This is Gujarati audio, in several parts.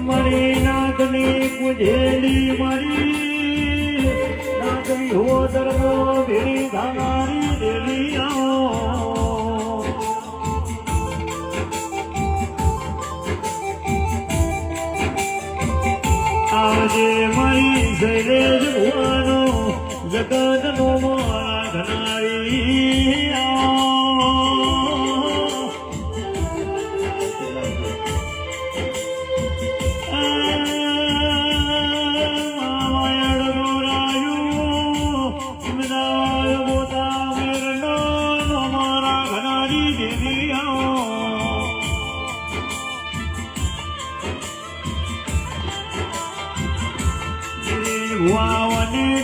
મારી નાથની પૂજેલી મારી નાથની હો ધર્મો ભેળી ધાનારી દેવી આજે મારી શૈલેષ ભુવાનો જગતનો મારા ધનારી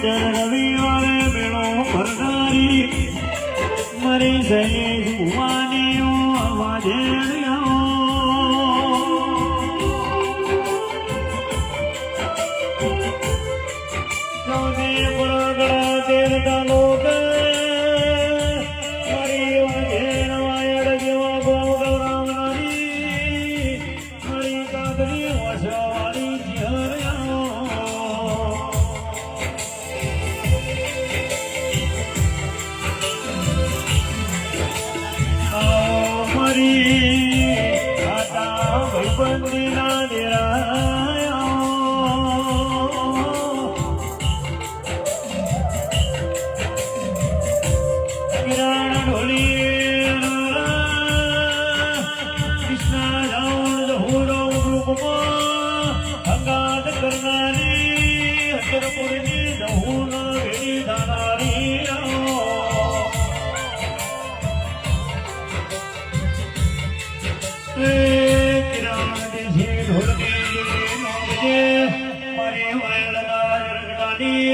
રવિવારે મેળો ભરનારી મારી શૈલેષ ભુવાની અવાજે બંદીના કિરણ ઢોલી કૃષ્ણ રાવણ જહુરો રૂપમાં અંગાત કરનારી હજરપુરની જહુર વેડી ધાનારી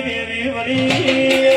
દેવી વળી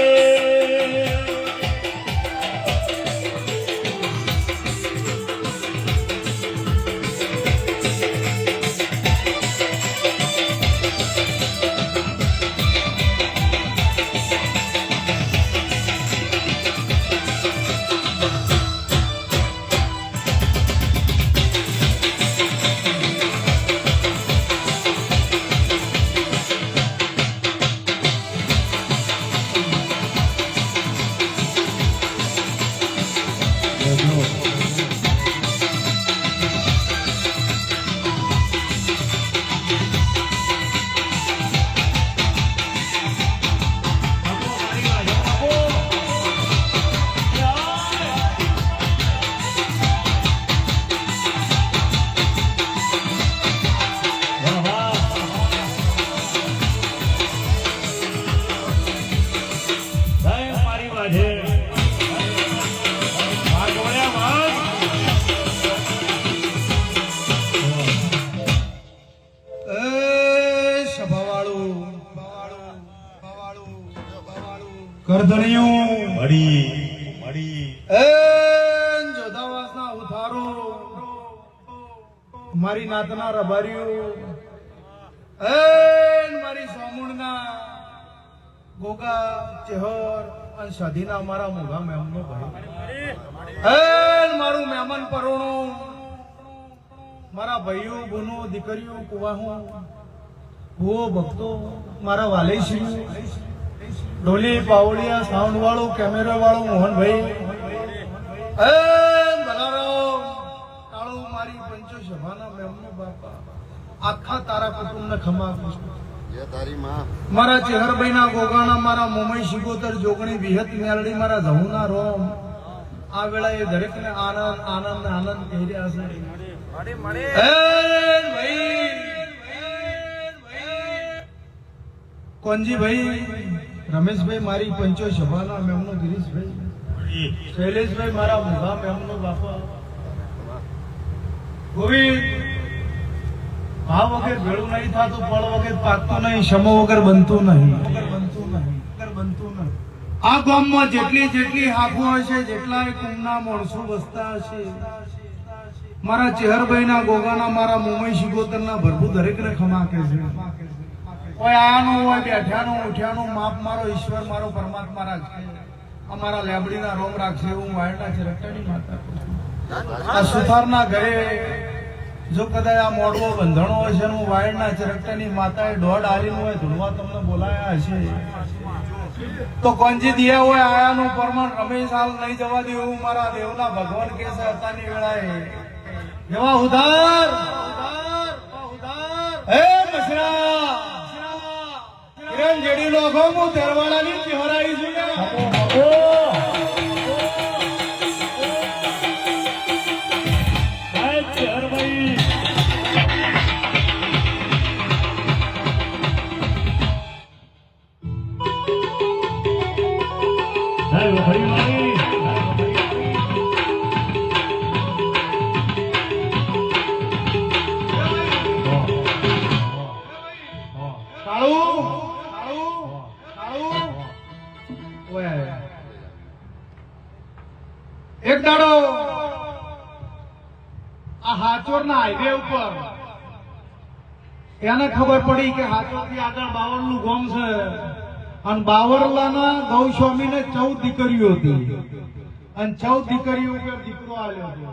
કરદણિયું મળી જોધાવાસના ઉથારો મારી નાતના રબારીઓ મારી સોમુણના ગોગા ચેહર અને સધીના મારા મોઘા મહેમાનો ભાઈ મારું મહેમાન પરોણું મારા ભાઈઓ બુનો દીકરીઓ કુવાહો ભૂવો ભક્તો મારા વાલેશ્રી ઢોલી પાવડિયા સાઉન્ડ વાળો કેમેરા વાળો મોહનભાઈ બલારામ કાળુ મારી પંચો સભાના મેમનો બાપા આખા તારા કુટુંબને ખમા મારા ચેહરભાઈ ના ગોગાણા મારા મોમઈ શિગોતર જોગણી વિહત મેલડી મારા જહુના રોમ આ વેળાએ દરેક ને આનંદ આનંદ આનંદ કહી રહ્યા છે કોનજીભાઈ રમેશભાઈ મારી પંચો સભાના મેમનો ગિરીશભાઈ શૈલેષભાઈ મારા મોઘા મેમનો બાપા ગોવિંદ ભાવ વગર ભેળું નહીં થતું ફળ વગર પાકતું નહીં સમો વગર બનતું નહીં આ ગામમાં જેટલી જેટલી હાફો હશે જેટલા કુંભના માણસો વસતા હશે મારા ચેહરભાઈના ગોગાના મારા મુંબઈ શિગોતરના ભરપૂર દરેકને ખમા કે છે કોઈ આનું હોય બેઠાનું ઉઠ્યાનું માપ મારો ઈશ્વર મારો પરમાત્મા રાખશે અમારા લેબડીના રોમ રાખશે હું વાયડા છે રટાડી માતા આ સુથારના ઘરે જો કદાચ આ મોડવો બંધણો હશે હું વાયડના ચરકટાની માતાએ દોડ આલીનું હોય ધૂણવા તમને બોલાયા હશે તો કોંજી દિયા હોય આયાનું પરમાણ રમેશ હાલ નહીં જવા દે એવું મારા દેવના ભગવાન કે છે હતાની વેળાએ એવા ઉધાર હે મસરા કિરણ જેડી લોગો હું તેરવાળાની ચહેરાઈ છું એક દાડો આ હાચોર ના હાઈવે ઉપર એને ખબર પડી કે હાચોર થી આગળ બાવળ નું ગામ છે અને બાવરલાના ગૌસ્વામી ને 14 દીકરીઓ હતી અને 14 દીકરીઓ ઉપર દીકરો આવ્યો હતો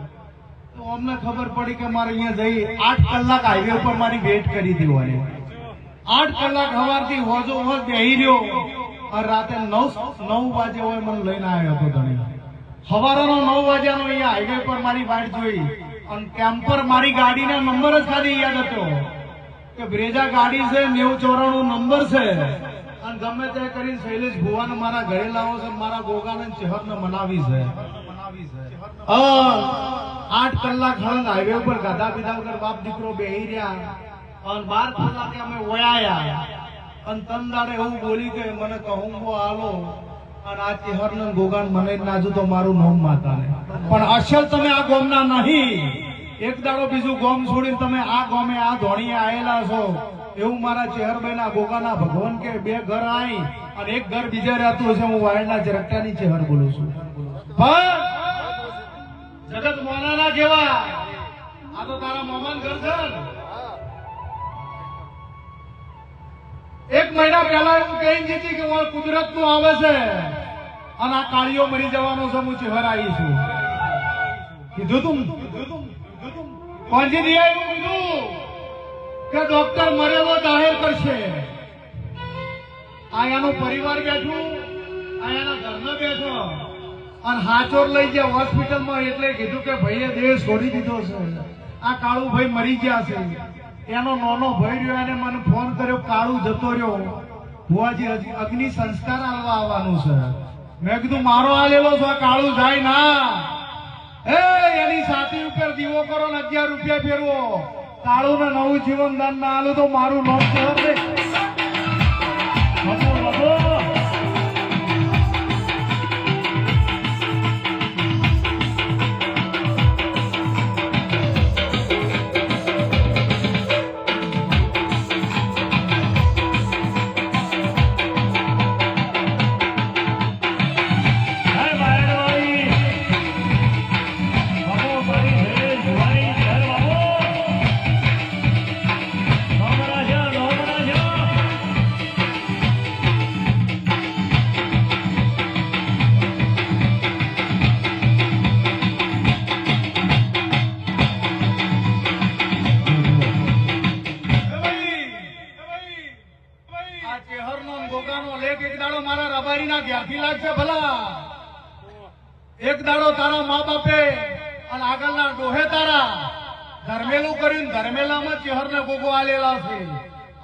તો અમને ખબર પડી કે મારે અહીંયા જઈ 8 કલાક હાઈવે ઉપર મારી વેટ કરી દેવાની 8 કલાક સવારથી હોજો હોજ બેહી રહ્યો અને રાતે 9 વાગે હોય મને લઈને આવ્યો હતો ધણી સવારનો 9 વાગ્યાનો અહીંયા હાઈવે પર મારી વાટ જોઈ અને કેમ્પર મારી ગાડીના નંબર જ ખાલી યાદ હતો કે બ્રેજા ગાડી છે 9094 નંબર છે અને ગમે તે કરીને શૈલેષ ભુવાને મારા ઘરે લાવો છે મારા ગોગાને ચહેરને મનાવી છે 8 કલાક હળંગ હાઈવે ઉપર ગાધા પીધા વગર બાપ દીકરો બેહી રહ્યા અને 12 કલાકે અમે વયાયા અને તન દાડે એવું બોલી કે મને કહું આલો અને આ ચહેરને ગોગાન મને જ નાજુ તો મારું નામ માતાને પણ અસલ તમે આ ગોમના નહીં એક દાડો બીજું ગોમ છોડીને તમે આ ગોમે આ ધોણીએ આયેલા છો એવું મારા ચહેરભાઈના ગોગાના ભગવાન કે બે ઘર આવી અને એક ઘર બીજે રહેતું હશે હું વાયડના ચરકટાની ચહેર બોલું છું પણ જગત મોનાના જેવા આ તો તારા મોમાન ઘર છે એક મહિના પહેલા એવું કહી દીધી કે કુદરત નું આવે છે અને આ કાળીઓ મરી જવાનો છે હું ચહેર આવી છું કીધું તું કોંજી દિયા એવું કીધું કે ડોક્ટર મરેલો જાહેર કરશે આયાનો પરિવાર બેઠું આયાના ઘરમાં બેઠો અને હાચોર લઈ ગયા હોસ્પિટલમાં એટલે કીધું કે ભાઈએ દેહ છોડી દીધો છે આ કાળુ ભાઈ મરી ગયા છે એનો નાનો ભાઈ રહ્યો એને મને ફોન કર્યો કાળુ જતો રહ્યો ભુવાજી અગ્નિ સંસ્કાર આલવા આવવાનું છે મેં કીધું મારો આલેલો છો કાળુ જાય ના એની છાતી ઉપર દીવો કરો ને 11 રૂપિયા ફેરવો કાળુ ને નવું જીવન દાન ના આલું તો મારું નામ છે એક દાડો તારા મા બાપે અને આગળના ડોહે તારા ધર્મેલું કર્યું ધર્મેલામાં ચહેરને ગોગો આલેલા છે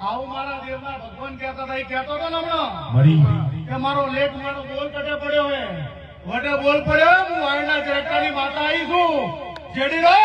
આવું મારા દેવના ભગવાન કહેતા હતા કહેતો હતો ને હમણાં કે મારો લેખ મારો બોલ કટે પડ્યો હે વટે બોલ પડ્યો હું વાયના ચરકટાની માતા આવી છું જેડી રો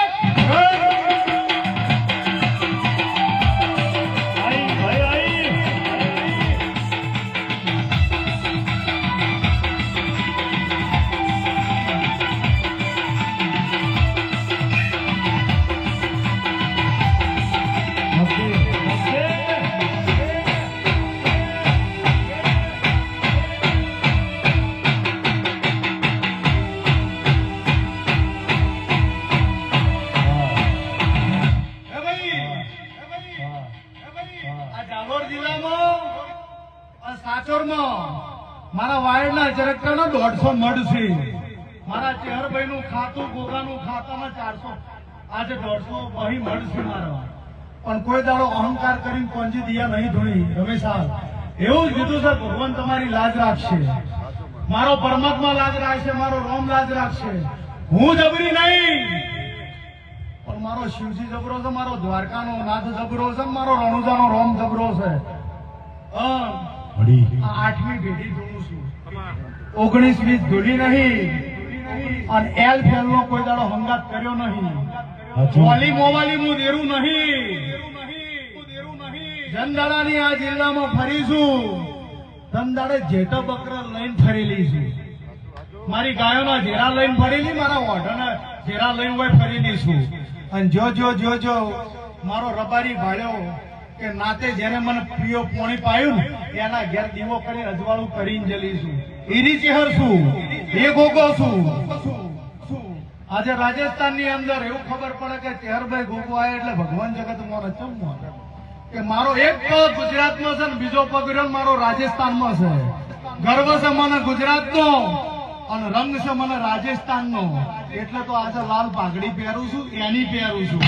મારા વાયડના ચરકટાનો 150 મઢ છે મારા ચહેરભાઈ નું ખાતું ગોગાનું ખાતામાં 400 આજે 150 બહી મળશે મારવા, પણ કોઈ દાડો અહંકાર કરીને કોંજી દિયા નહીં ધોઈ. રમેશ એવું જ કીધું છે, ભગવાન તમારી લાજ રાખશે, મારો પરમાત્મા લાજ રાખશે, મારો રોમ લાજ રાખશે. હું જબરી નહીં, પણ મારો શિવજી જબરો છે, મારો દ્વારકાનો નાથ જબરો છે, મારો રણુજાનો રોમ જબરો છે. આ 8મી પેઢી ધૂણું છું, 19-20 ધૂળી નહીં, અને એલ ફેલનો કોઈ દાડો હંગાત કર્યો નહીં. મોલી મોવાલી હું દેરું નહીં. જનદાડાની આ જિલ્લામાં ફરીશું, ધનદાડે જેઠો બકરા લઈને ફરેલી છું. મારી ગાયોના ઝેરા લઈને ફરેલી, મારા ઓઢાના ઝેરા લઈને હોય ફરેલી છું. અને જો મારો રબારી ભાળ્યો કે નાતે જેને મને પ્રિયો પોણી પાયું ને એના ઘેર દીવો કરી અજવાળું કરીને જલીશું. ઈરી ચહેર છું, એ ગોગો છું. આજે રાજસ્થાનની અંદર એવું ખબર પડે કે ચહેરભાઈ ગોગો આયા એટલે ભગવાન જગત મોર ચમવો કે મારો એક પગ ગુજરાતમાં છે ને બીજો પગ રહ્યો મારો રાજસ્થાનમાં છે. ગર્વ છે મને ગુજરાતનો અને રંગ છે મને રાજસ્થાનનો. એટલે તો આજે લાલ પાઘડી પહેરું છું, એની પહેરું છું.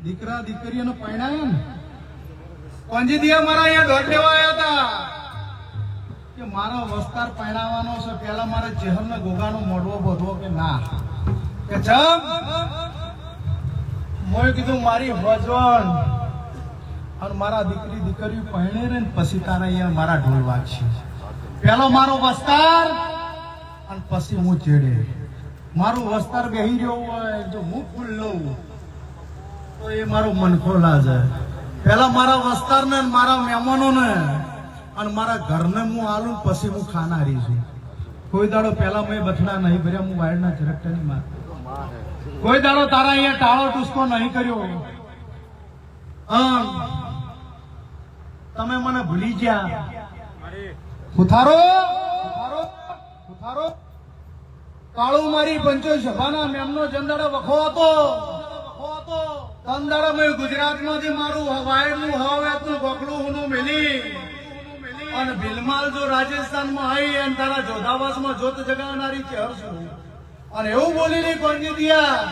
દીકરા દીકરીઓનો પરણાયા ને કોંજી દિયા મારા અહીંયા દોડ લેવા આવ્યા હતા કે મારો વસ્તાર પરણાવવાનો છે. પેલા મારે ચહેરને ગોગાનો મોઢવો બોધવો કે ના કે જમ મોય કીધું મારી વજવણ અને મારા દીકરી દીકરીઓ પરણે રે ને પછી તારા અહીંયા મારા ઢોલ વાગશે. પેલો મારો વસ્તાર અને પછી હું ચેડે. મારું વસ્તાર બેહી રહ્યો હોય જો હું ફૂલ લઉં તો એ મારો મનખો લાજે. પેલા મારા વસ્તારને મારા મહેમાનોને અને મારા ઘરને હું આલું પછી હું ખાનારી છું. કોઈ દાડો પેલા મેં બથડા નહીં ભર્યા, હું વાયરના ઝરકટાની માર. કોઈ દાડો તારા અહીંયા ટાળો ટૂસકો નહીં કર્યો. તમે મને ભૂલી ગયા. ઉથારો કાળુ મારી પંચો સભાના મેમનો જંદાડો વખો હતો. તંદાડો મેં ગુજરાતમાંથી મારું વાયરનું હવાવેતનું ગોખલું હુનું મેલી અને ભીલમાલ જો રાજસ્થાનમાં આવી અને તારા જોધાવાસમાં જોત જગાવનારી ચહેર છું. અને એવું બોલીને કોંજી દિયા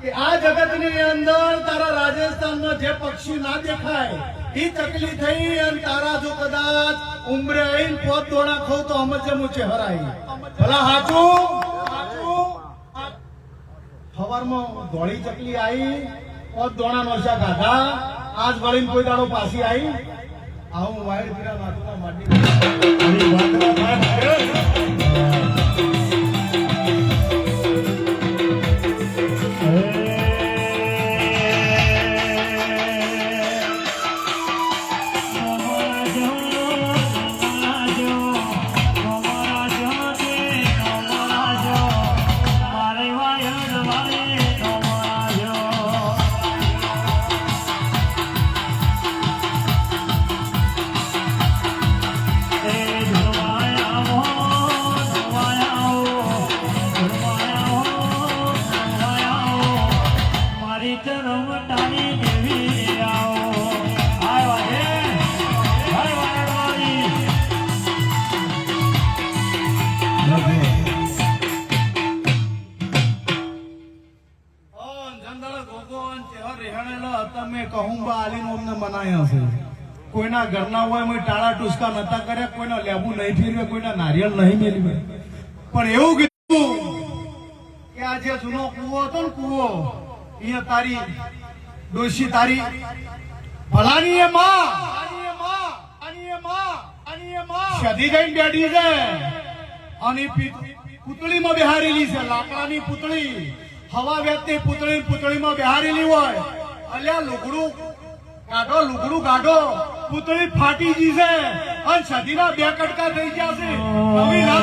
કે આ જગતની અંદર તારા રાજસ્થાનમાં જે પક્ષી ના દેખાય એ તકલીફ થઈ અને તારા જો કદાચ ઉમરે આવીને 5 દોણા ખાવ તો અમજે મુચે હરાઈ. ભલા હાચું સવારમાં ધોળી ચકલી આવી 5 દોણા નોશા ખાધા, આજ વળીને કોઈ દાડો પાછી આવી. આવું વાયર પીરા માથુના માટી કોઈના ઘરના હોય ટાળા ટુસકા નતા કર્યા, કોઈના લેબુ નહીં ફેરવે, કોઈના નારિયેળ નહીં મેળવે. પણ એવું કીધું કે આ જે જૂનો કૂવો હતો ને કૂવો અહીંયા તારી ડોશી તારી ભલાની એ માં સદી જઈને બેઠી છે અને પૂતળીમાં બેહારેલી છે, લાકડાની પૂતળી, હવા વેચતી પૂતળી, પૂતળીમાં બેહારેલી હોય. અલ્યા લુગડું કાઢો, પૂતળી ફાટી ગઈ છે અને સદીના 2 કટકા થઈ ગયા છે. નવી ના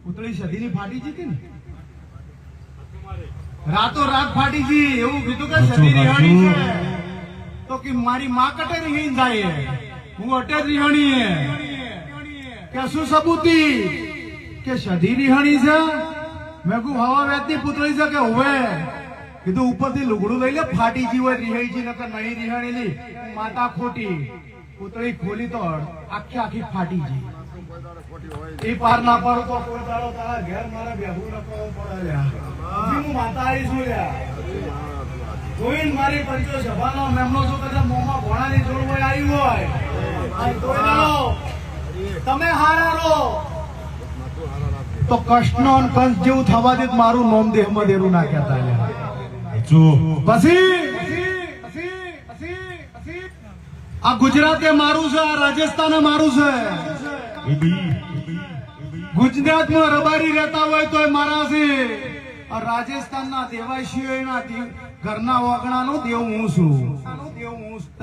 પૂતળી સદીની ફાટી ગઈ ને, રાતો રાત ફાટી ગઈ. એવું કીધું કે સદી રિહાણી છે તો કે મારી માં કટે રિહાણી જાય, હું અટે રિહાણી કે શું સબૂતી કે સદી રિહાણી છે. મેં કહું હવા વેચતી પૂતળી છે કે હોવે. કીધું ઉપરથી લુગડું લઈ લે, ફાટી ગઈ હોય રિહાઈ ગઈ, નકર નહીં રિહાણેલી. માતા ખોટી. પૂતળી ખોલી તો આખી ફાટી ગઈ. એ પાર ના પાડું તો કોઈ દાડો તારા ઘેર મારે બેહું ન કરવું પડે લ્યા. હું માતા આવીશું લ્યા. જોઈને મારી પંચો સભાનો મેમનો જો કદાચ મોંમાં ભોણાની જોડ હોય આવી હોય કોઈ દાડો તમે હારા રહો તો કૃષ્ણ અને કંસ જેવું થવા દે મારું નોમ દેહમાં દેરું ના કહેતા લ્યા. પછી આ ગુજરાત એ મારું છે, આ રાજસ્થાન મારું છે. ગુજરાતમાં રબારી રહેતા હોય તો મારા છે. રાજસ્થાનના દેવાસીઓના ઘરના ઓગણાનો દેવ હું છું.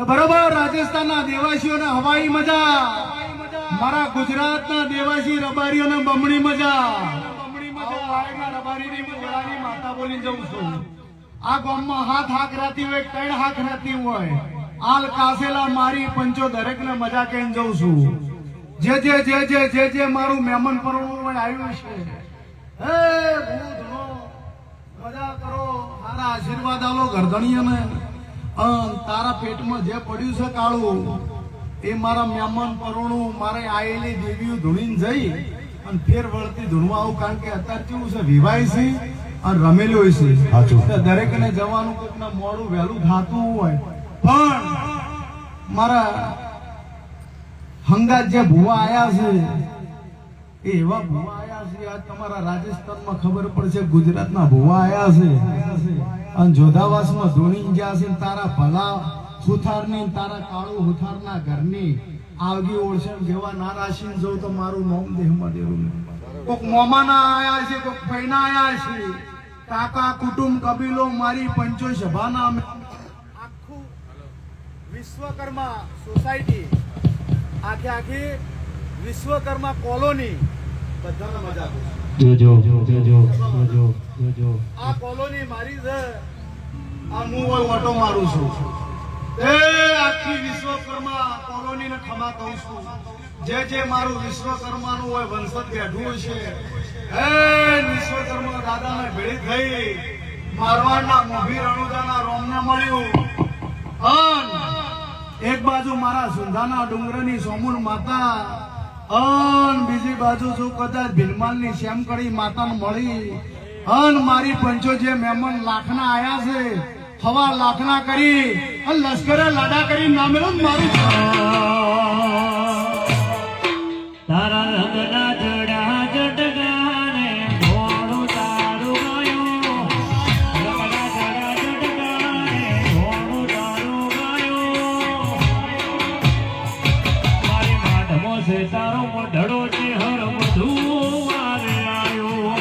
બરોબર. રાજસ્થાનના દેવાસીઓને હવાઈ મજા, મારા ગુજરાતના દેવાસી રબારીઓને બમણી મજા. રબારીની મોગળાની માતા બોલી જઉં છું. આ ગામમાં હાથ હાક રાતી હોય, 3 હાક રાતી હોય, આલ કાસેલા મારી પંચો દરેક ને મજા કહીને જઉં છું. જે મારું મહેમાન પરણું આવ્યું છે, હે ભૂત નો મજા કરો, તારા આશીર્વાદ આલો ગરદણીઓને. તારા પેટમાં જે પડ્યું છે કાળું એ મારા મહેમાન પરણું મારે આયેલી દેવીઓ ધૂણીને જઈ અને ફેર વળતી ધૂણવા આવું. કારણ કે અત્યારે કેવું છે, વિવાહ છે અને રમેલું છે. દરેક ને જવાનું કોઈકના મોડું વહેલું થતું હોય, પણ મારા હંગાત જે ભુવા આયા છે એ એવા ભુવા આયા છે. આજ તમારા રાજસ્થાનમાં ખબર પડશે ગુજરાતના ભુવા આયા છે અને જોધાવાસમાં ધોણી ગયા છે. તારા ભલા સુથારની, તારા કાળુ હુથારના ઘરની આવગી ઓળશે જેવા ના રાશિને જવું તો મારું નોમ દેહમાં દેવું. કોક મોમાના આયા છે, કોક ફઈના આયા છે, કાકા કુટુંબ કબીલો મારી પંચો સભાના આખું વિશ્વકર્મા સોસાયટી, આખી વિશ્વકર્મા કોલોની બધાને મજા જોજો. આ કોલોની મારી છે. આ હું ઓટો મારું છું. એ આખી વિશ્વકર્મા કોલોની ને ખમા કહું છું. જે મારું વિશ્વકર્માનું હોય વંશજ બેઠું છે, એ વિશ્વકર્મા દાદાને ભેળી થઈ મારવાડના મોભી રણુદાના રોમને મળ્યું. એક બાજુ મારા સુંધાના ડુંગરની સોમુન માતા, અન બીજી બાજુ જો કદાચ ભીલમાલની શ્યામકળી માતાને મળી. અન મારી પંચો જે મહેમાન લાખના આયા છે, હવા લાખના કરી અને લશ્કરે લાડા કરી નામેલું મારું તારા રંગના જડા જટગાને ઘોડું તારું ગયું, રંગના જડા જટગાને ઘોડું તારું ગયું. છે તારો મઢડો ચહેર બધું વારે આવ્યો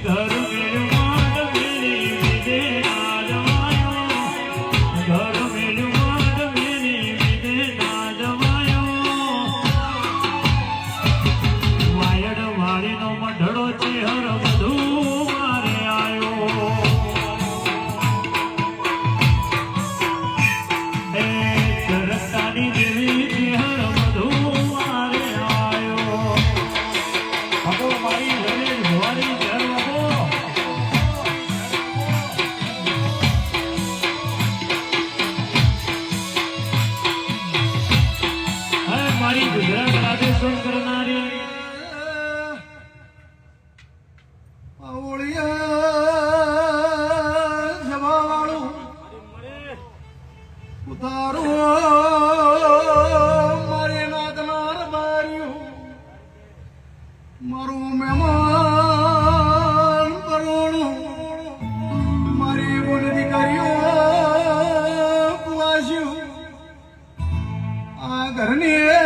ઘર મેળ્યું માંડ મેરી વિદે ના જવાયો ઘર મેળ્યું માંડ મેરી વિદે ના જવાયો વાયડ વાળીનો મઢડો ચહેર બધું મારે આવ્યો એ ચરતાની દેવી ચહેર બધું મારે આવ્યો અબો મારી ઘરે જોવાની ઘર અબો હે મારી ગુજરાત રાધેશ્વર કરનારી મારું મહેમાન પરણું મારી બોલ દીકરીઓ કુવાસ્યું આ ઘરની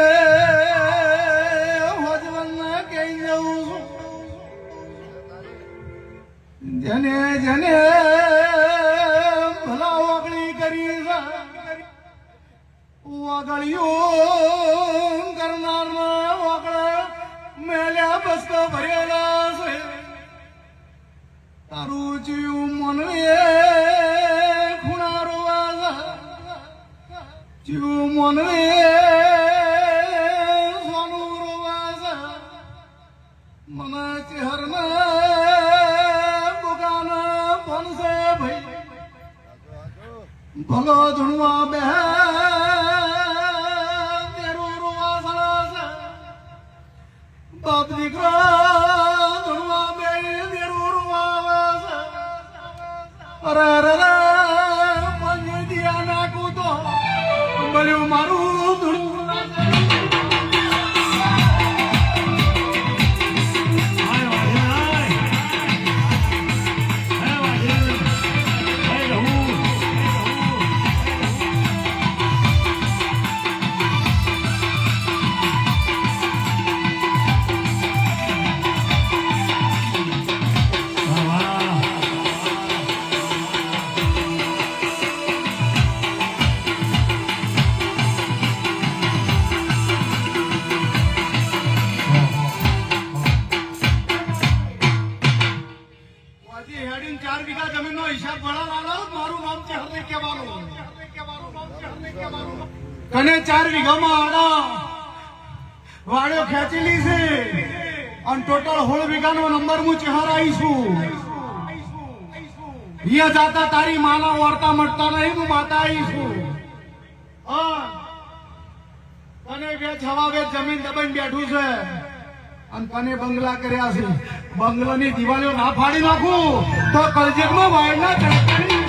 હોજવલના કહી જવું છું જેને જેને ભલા વાગણી કરી વાગળીઓ કરનારના વાગડા મેલ્યા બસતો ભરેલા છે તારું જીવ મનવે ખૂણારો જીવ મનવે સોનું રોવા મને ચહેરના બુકાના બનશે ભાઈ ભલો ધૂણવા બે તેરું રોવા છે બાપ દીકરા ધૂણવા બે તેરું રોવા અરે અરે પંજી દિયા નાખું તો મળ્યું મારું ધૂણવું કને 4 વીઘામાં આડા વાડ્યો ખેંચેલી છે અને ટોટલ 16 વીઘાનો નંબર હું ચહેર આવીશું અહીંયા જાતા તારી માના વાર્તા મળતા નહીં હું માતા આવીશું કને વેચ હવા વેચ જમીન દબાઈને બેઠું છે અને કને બંગલા કર્યા છે બંગલાની દિવાલીઓ ના ફાડી નાખું તો કલજેગમાં વાયરના ચડકાની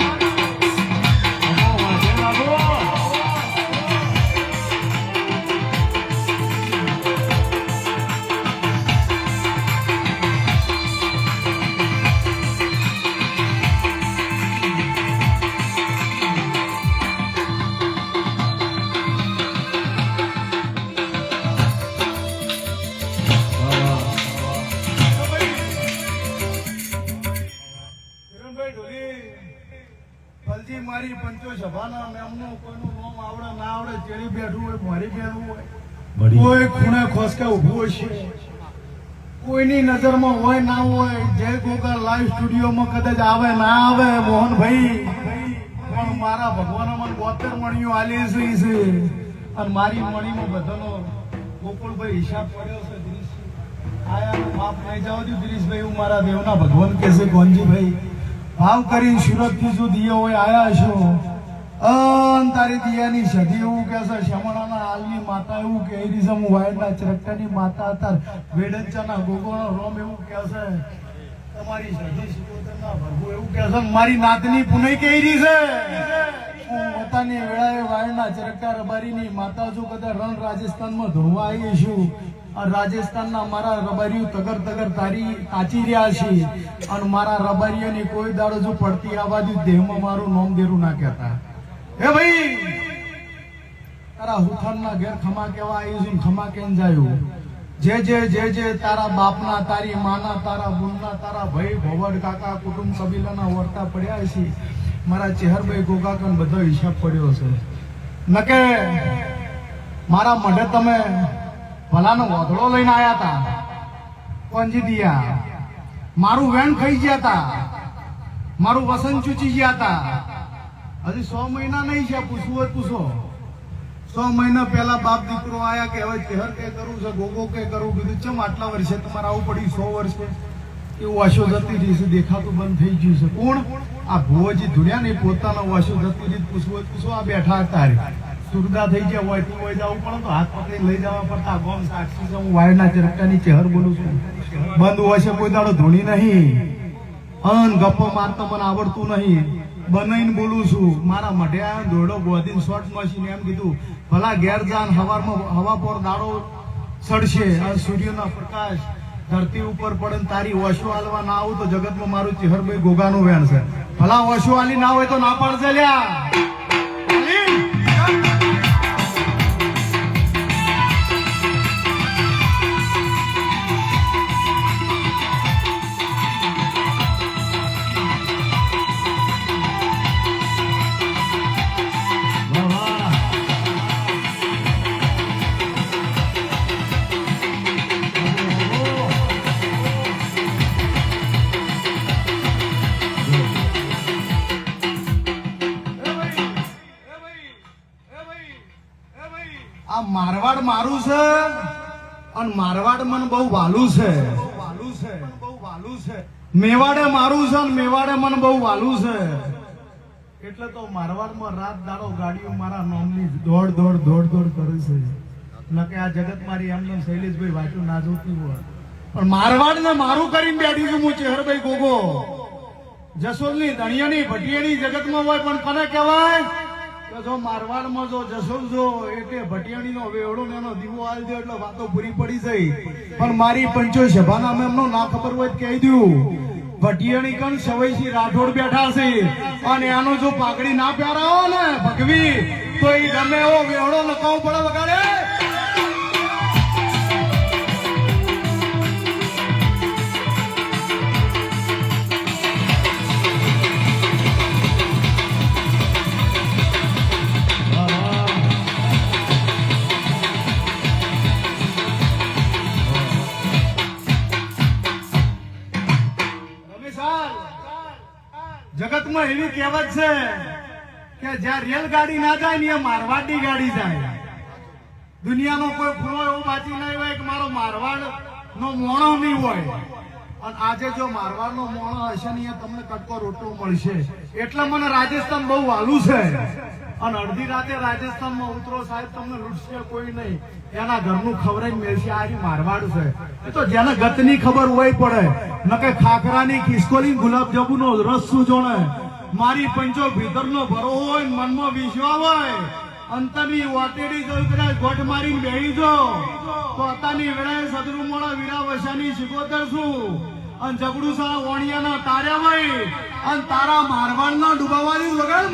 મારી પંચો સભાના મેમનો કોઈનું નામ આવડે ના આવડે ચેડી બેઠું હોય મારી બેઠું હોય કોઈ ખૂણે ખોસકે ઊભું હશે કોઈની નજરમાં હોય ના હોય જય ગોગા લાઈવ સ્ટુડિયોમાં કદાચ આવે ના આવે મોહનભાઈ પણ મારા ભગવાન મને 72 મણીઓ આલી છે અને મારી મણીમાં બધાનો ગોકુળભાઈ હિસાબ પડ્યો છે દિનેશભાઈ આયા માફ નહીં જાવ દો દિનેશભાઈ હું મારા દેવના ભગવાન કહે છે ગોનજીભાઈ ભાવ કરીને સુરત થી જો દિયો હોય આયા છો અન તારી દિયાની સધી એવું કે છે શમણાના હાલની માતા એવું કે છે હું વાયરના ચરકટાની માતા તાર વેડંચાના ગોગોનો રોમ એવું કે છે તમારી સધી સિકોતરના ભરભુ એવું કે છે મારી નાતની પુનઈ કહી રહી છે હું માતાની વેળાએ વાયરના ચરકટા રબારીની માતા જો કદાચ રણ રાજસ્થાનમાં ધોવા આવી છું અને રાજસ્થાનના મારા રબારીઓ તગર તગર તારી તાચી રહ્યા છે અને મારા રબારીઓની કોઈ દાડો જો પડતી આવાજ દેહમાં મારું નોમ દેરું ના કહેતા. હે ભાઈ તારા હુથાનના ઘેર ખમા કેવા આવી છું, ખમા કેમ જાયું? જે જે જે જે તારા બાપના, તારી માના, તારા બુનના, તારા ભાઈ ભવડ કાકા કુટુંબ કબીલાના વર્તા પડ્યા છે, મારા ચેહરભાઈ ગોગાકન બધો હિસાબ પડ્યો છે. નકે મારા મઢે તમે ભલાનો વાદળો લઈને આયા હતા, કોંજી દિયા મારું વેણ ખાઈ ગયા હતા, મારું વસન ચૂચી ગયા હતા. હજી 100 મહિના નહીં છે, પૂછવું હોય પૂછો. 100 મહિના પહેલા બાપ દીકરો આયા કે હવે ચહેર કે કરવું છે, ગોગો કે કરવું, કીધું ચમ આટલા વર્ષે તમારે આવું પડી 100 વર્ષે એવું વાશો જતી રહી છે, દેખાતું બંધ થઈ ગયું છે. કોણ? આ ભુવોજી ધુડ્યા ને પોતાનો વાશો જતી રીત પૂછવું હોય પૂછો. આ બેઠા હતા સુરદા થઈ ગયા હોય તું હોય જવું પણ તો હાથ પકડી લઈ જવા પડતા. ગોમ સાક્ષી છે, હું વાયરના ચરકાની ચહેર બોલું છું. બંધ હોય છે, કોઈ દાડો ધૂણી નહીં, અન ગપ્પો મારતો મને આવડતું નહીં, બનાઈને બોલું છું. મારા મઢે આવ્યો દોડો ગોધીને શોર્ટ મશીન એમ કીધું ભલા ઘેર જાન હવારમાં હવા પર દાડો સડશે અને સૂર્યનો પ્રકાશ ધરતી ઉપર પડે ને તારી ઓશો હાલવા ના આવું તો જગતમાં મારું ચેહરભાઈ ગોગાનું વેણ છે. ભલા ઓશો હાલી ના હોય તો ના પાડશે લ્યા. આ મારવાડ મારું છે અને મારવાડ મને બહુ વાલું છે. મેવાડે મારું છે અને મેવાડે મને બહુ વાલું છે. એટલે તો મારવાડમાં રાત દાડો ગાડીઓ મારા નામની દોડ દોડ દોડ દોડ કરે છે. નકે આ જગત મારી એમને શૈલેષભાઈ વાંચું ના જોતી હોય પણ મારવાડ ને મારું કરીને બેઠી છું હું ચેહરભાઈ ગોગો. જસોલની દણિયાની ભટિયાની જગતમાં હોય પણ કોને કહેવાય? જો મારવાડમાં જો જસોલ જો એટલે ભટિયાણીનો વેવડો ને એનો દીવો આલ દો એટલે વાતો પૂરી પડી જાય. પણ મારી પંચો સભાના મેમનો ના ખબર હોય કહી દઉં, ભટિયાણી કણ સવૈસી રાઠોડ બેઠા છે અને એનો જો પાઘડી ના પહેરાવો ને ભગવી તો એ ગમે એવો વેવડો નકાવ પડે વગાડે. જગતમાં એવી કહેવત છે કે જ્યાં રેલગાડી ના જાય ને એ મારવાડની ગાડી જાય. દુનિયાનો કોઈ ખૂણો એવો બાકી નહીં હોય કે મારો મારવાડ નો મોણો નહીં હોય. અને આજે જો મારવાડ નો મોણો હશે ને તમને કટકો રોટલો મળશે. એટલે મને રાજસ્થાન બહુ વાલું છે અને અડધી રાતે રાજસ્થાનમાં ઉતરો સાહેબ તમને લૂટશે કોઈ નહીં, એના ઘરનું ખવરાઈ મેળશે. આ મારવાડ છે એ તો જેને ગતની ખબર હોય પડે. નકે ખાખરાની ખિસકોલી ગુલાબજાંબુનો રસ શું જોણે. મારી પંચો ભીતરનો ભરો હોય મનમાં વિશ્વાસ હોય અંતરની વાટેડી જો કદાચ ગોઠ મારીને બેહી જો તો અતાની વેળાએ સદરુ મોળા વીરા વસાની શિકોતર છું અને જગડું સા વણિયાના તાર્યા હોય અને તારા મારવાડના ડૂબાવાની વગર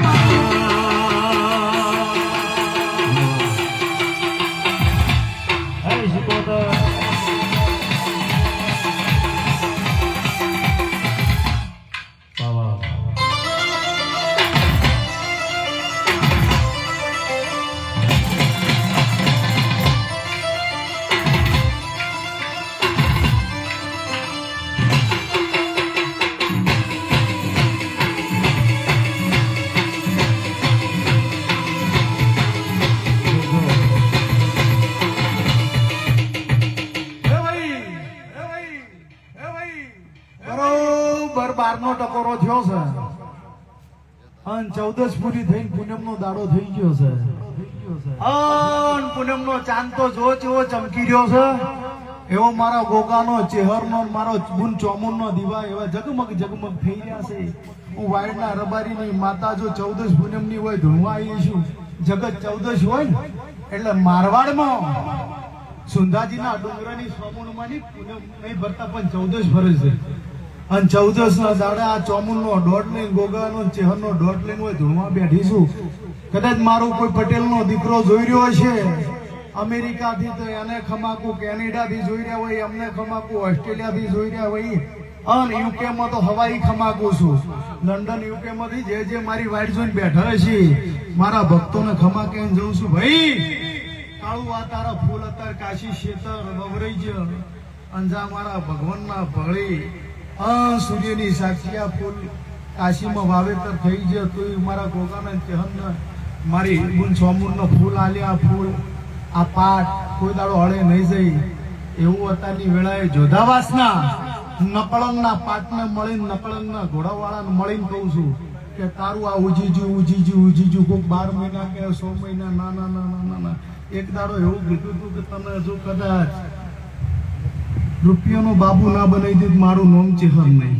બારનો ટકોરો થયો છે અને 14 પૂરી થઈને પૂનમનો દાડો થઈ ગયો છે. પૂનમનો ચાંદ તો જો ચેવો ચમકી રહ્યો છે એવો મારા ગોગાનો ચેહરનો મારો બુન ચોમુનનો દીવા એવા જગમગ જગમગ થઈ રહ્યા છે. હું વાયડના રબારીની માતા જો 14 પૂનમની હોય ધૂણવા આવી છું. જગત 14 હોય ને એટલે મારવાડમાં સુંધાજીના ડુંગરાની સોમુણમાંની પૂનમ નહીં ભરતા પણ 14 ભરે છે અને 14 ના દાડા આ ચોમુનનો દોઢ લઈને ગોગાનો ચેહરનો દોઢ લઈને હોય ધૂળમાં બેઠીશું. કદાચ મારો કોઈ પટેલનો દીકરો જોઈ રહ્યો હશે અમેરિકાથી તો એને ખમાકું, કેનેડાથી જોઈ રહ્યા હોય એમને ખમાકું, ઓસ્ટ્રેલિયાથી જોઈ રહ્યા હોય અને યુકેમાં તો હવાઈ ખમાકું છું. લંડન યુકેમાંથી જે મારી વાઈટ જોઈને બેઠા છે મારા ભક્તોને ખમા કહીને જઉં છું. ભાઈ કાળું આ તારા ફૂલ અત્યારે કાશી શેતર વવરાઈ જ અંજા મારા ભગવાનના ભળી સૂર્યની સાક્ષી આ ફૂલ કાશીમાં વાવેતર થઈ જ તું મારા ગોગાના ચહેરને મારી ગુણ સોમુરનો ફૂલ આલ્યા ફૂલ આ પાઠ કોઈ દાડો હળે નહીં જઈ એવું અત્યારની વેળાએ જોધાવાસના નકળંગના પાટને મળીને નકળંગના ઘોડાવાળાને મળીને કહું છું કે તારું આ ઉજીજુ કોઈક 12 મહિના કે 100 મહિના ના એક દાડો એવું કીધું હતું કે તમે હજુ કદાચ રૂપિયાનો બાબુ ના બનાવી દીધું મારું નામ ચેહર નહીં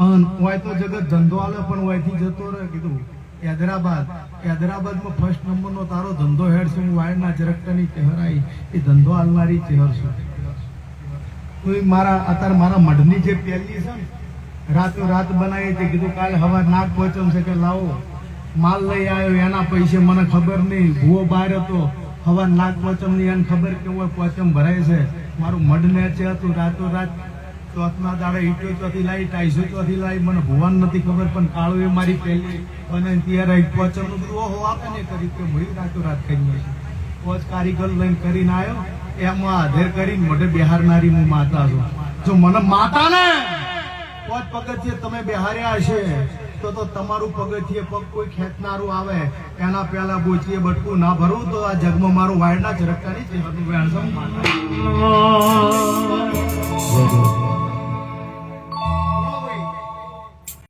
અને હોય તો જગત ધંધો આલે પણ હોયથી જતો રહે. કીધું હૈદરાબાદમાં ફર્સ્ટ નંબરનો તારો ધંધો હેડ છે. હું વાયરના ઝરકટાની ચહેરાઈ એ ધંધો હાલનારી ચહેર છું. અત્યારે મારા મઢની જે પહેલી છે ને રાતો રાત બનાવી તે કીધું કાલે હવાર નાગ પહોંચમ છે કે લાવો માલ લઈ આવ્યો એના પૈસે મને ખબર નહીં ભૂવો બહાર હતો હવાર નાગ પહોંચમ ની એને ખબર કે હું પહોંચમ ભરાય છે. મારું મઢ ને છે હતું રાતો રાત ચોથના દાડે ઈટો ચોથી લાવી ટાઈસો ચોથી લાવી મને ભુવાન નથી ખબર પણ કાળું એ મારી પહેલી બને ત્યારે પહોંચમ નું બધું ઓહો આપે ને કરી કે ભાઈ રાતો રાત કરી પોચ કારીગર લઈને કરીને આવ્યો એમાં આધેર કરીને મોઢે બિહારનારી હું માતા છું. જો મને માતા ને પોચ પગથિયે તમે બિહાર્યા હશે તો તમારું પગથિયે પગ કોઈ ખેંચનારું આવે એના પહેલા બોચીએ બટકું ના ભરવું તો આ જગમાં મારું વાયરના ઝરકટાની ચહેરાનું વેણ